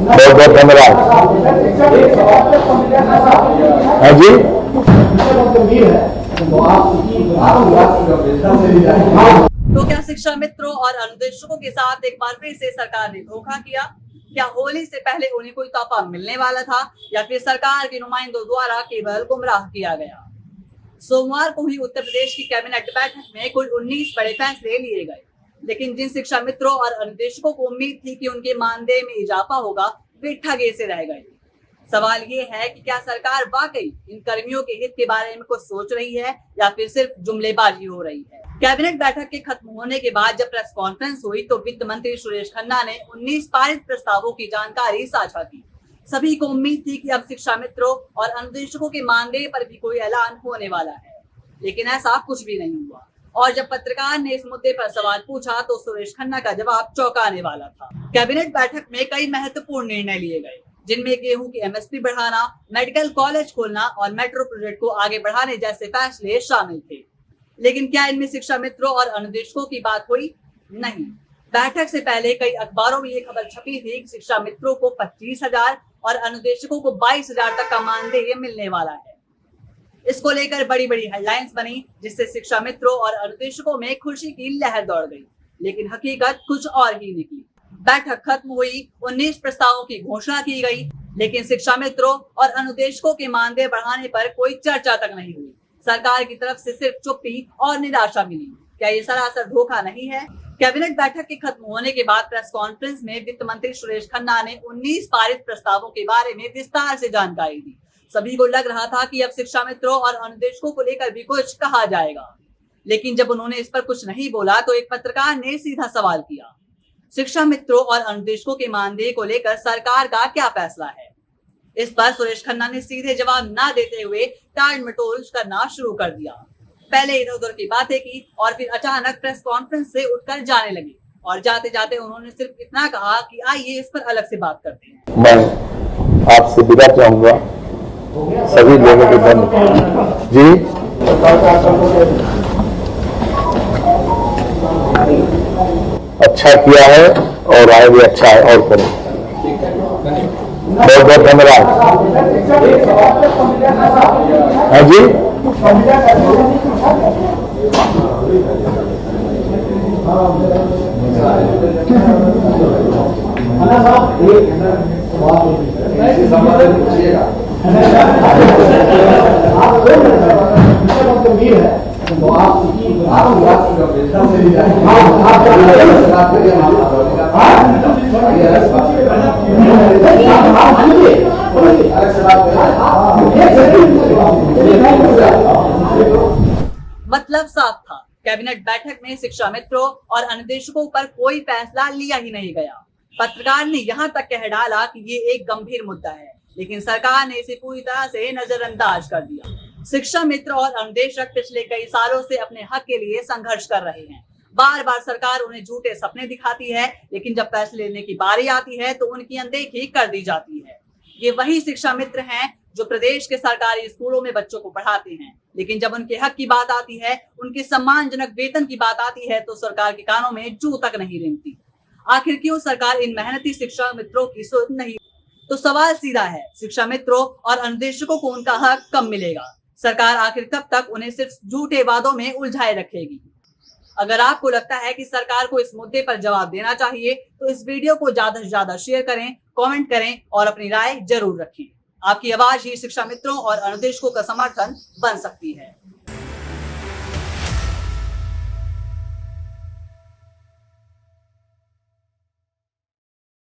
बहुत बहुत धन्यवाद। हाँ जी, तो क्या शिक्षा मित्रों और अनुदेशकों के साथ एक बार फिर से सरकार ने धोखा किया? क्या होली से पहले उन्हें कोई तोहफा मिलने वाला था या फिर सरकार के नुमाइंदों द्वारा केवल गुमराह किया गया? सोमवार को हुई उत्तर प्रदेश की कैबिनेट बैठक में कुल 19 बड़े फैसले लिए गए, लेकिन जिन शिक्षा मित्रों और अनुदेशकों को उम्मीद थी कि उनके मानदेय में इजाफा होगा, वे ठगे से रह गए। सवाल ये है कि क्या सरकार वाकई इन कर्मियों के हित के बारे में कुछ सोच रही है या फिर सिर्फ जुमलेबाजी हो रही है? कैबिनेट बैठक के खत्म होने के बाद जब प्रेस कॉन्फ्रेंस हुई तो वित्त मंत्री सुरेश खन्ना ने 19 पारित प्रस्तावों की जानकारी साझा की। सभी को उम्मीद थी कि अब शिक्षा मित्रों और अनुदेशकों के मानदेय पर भी कोई ऐलान होने वाला है, लेकिन ऐसा कुछ भी नहीं हुआ। और जब पत्रकार ने इस मुद्दे पर सवाल पूछा तो सुरेश खन्ना का जवाब चौंकाने वाला था। कैबिनेट बैठक में कई महत्वपूर्ण निर्णय लिए गए, जिनमें गेहूं की एमएसपी बढ़ाना, मेडिकल कॉलेज खोलना और मेट्रो प्रोजेक्ट को आगे बढ़ाने जैसे फैसले शामिल थे। लेकिन क्या इनमें शिक्षा मित्रों और अनुदेशकों की बात हुई? नहीं। बैठक से पहले कई अखबारों में ये खबर छपी थी कि शिक्षा मित्रों को 25,000 और अनुदेशकों को 22,000 तक का मानदेय मिलने वाला है। इसको लेकर बड़ी बड़ी हेडलाइंस बनी, जिससे शिक्षा मित्रों और अनुदेशकों में खुशी की लहर दौड़ गई, लेकिन हकीकत कुछ और ही निकली। बैठक खत्म हुई, 19 प्रस्तावों की घोषणा की गई, लेकिन शिक्षा मित्रों और अनुदेशकों के मानदेय बढ़ाने पर कोई चर्चा तक नहीं हुई। सरकार की तरफ से सिर्फ चुप्पी और निराशा मिली। क्या ये सरासर धोखा नहीं है? कैबिनेट बैठक के खत्म होने के बाद प्रेस कॉन्फ्रेंस में वित्त मंत्री सुरेश खन्ना ने 19 पारित प्रस्तावों के बारे में विस्तार से जानकारी दी। सभी को लग रहा था कि अब शिक्षा मित्रों और अनुदेशकों को लेकर भी कुछ कहा जाएगा, लेकिन जब उन्होंने इस पर कुछ नहीं बोला तो एक पत्रकार ने सीधा सवाल किया, शिक्षा मित्रों और अनुदेशकों के मानदेय को लेकर सरकार का क्या फैसला है? इस पर सुरेश खन्ना ने सीधे जवाब ना देते हुए टाल मटोल करना शुरू कर दिया। पहले इधर उधर की बातें की और फिर अचानक प्रेस कॉन्फ्रेंस से उठकर जाने लगे, और जाते जाते उन्होंने सिर्फ इतना कहा कि आइए इस पर अलग से बात करते हैं। मैं आपसे विदा चाहूंगा सभी लोगों के धन जी। अच्छा किया है और आगे भी अच्छा है और करें। बहुत बहुत धन्यवाद। हाँ जी, मतलब साफ था, कैबिनेट बैठक में शिक्षा मित्रों और अनुदेशकों पर कोई फैसला लिया ही नहीं गया। पत्रकार ने यहाँ तक कह डाला कि ये एक गंभीर मुद्दा है, लेकिन सरकार ने इसे पूरी तरह से नजरअंदाज कर दिया। शिक्षा मित्र और अनुदेशक पिछले कई सालों से अपने हक के लिए संघर्ष कर रहे हैं। बार बार सरकार उन्हें झूठे सपने दिखाती है, लेकिन जब फैसले लेने की बारी आती है तो उनकी अनदेखी कर दी जाती है। ये वही शिक्षा मित्र हैं जो प्रदेश के सरकारी स्कूलों में बच्चों को पढ़ाते हैं, लेकिन जब उनके हक की बात आती है, उनके सम्मानजनक वेतन की बात आती है, तो सरकार के कानों में जू तक नहीं रेंगती। आखिर क्यों सरकार इन मेहनती शिक्षा मित्रों की सुन नहीं? तो सवाल सीधा है, शिक्षा मित्रों और अनुदेशकों को उनका हक कब मिलेगा? सरकार आखिर कब तक उन्हें सिर्फ झूठे वादों में उलझाए रखेगी? अगर आपको लगता है कि सरकार को इस मुद्दे पर जवाब देना चाहिए तो इस वीडियो को ज्यादा से ज्यादा शेयर करें, कमेंट करें और अपनी राय जरूर रखें। आपकी आवाज ही शिक्षा मित्रों और अनुदेशकों का समर्थन बन सकती है।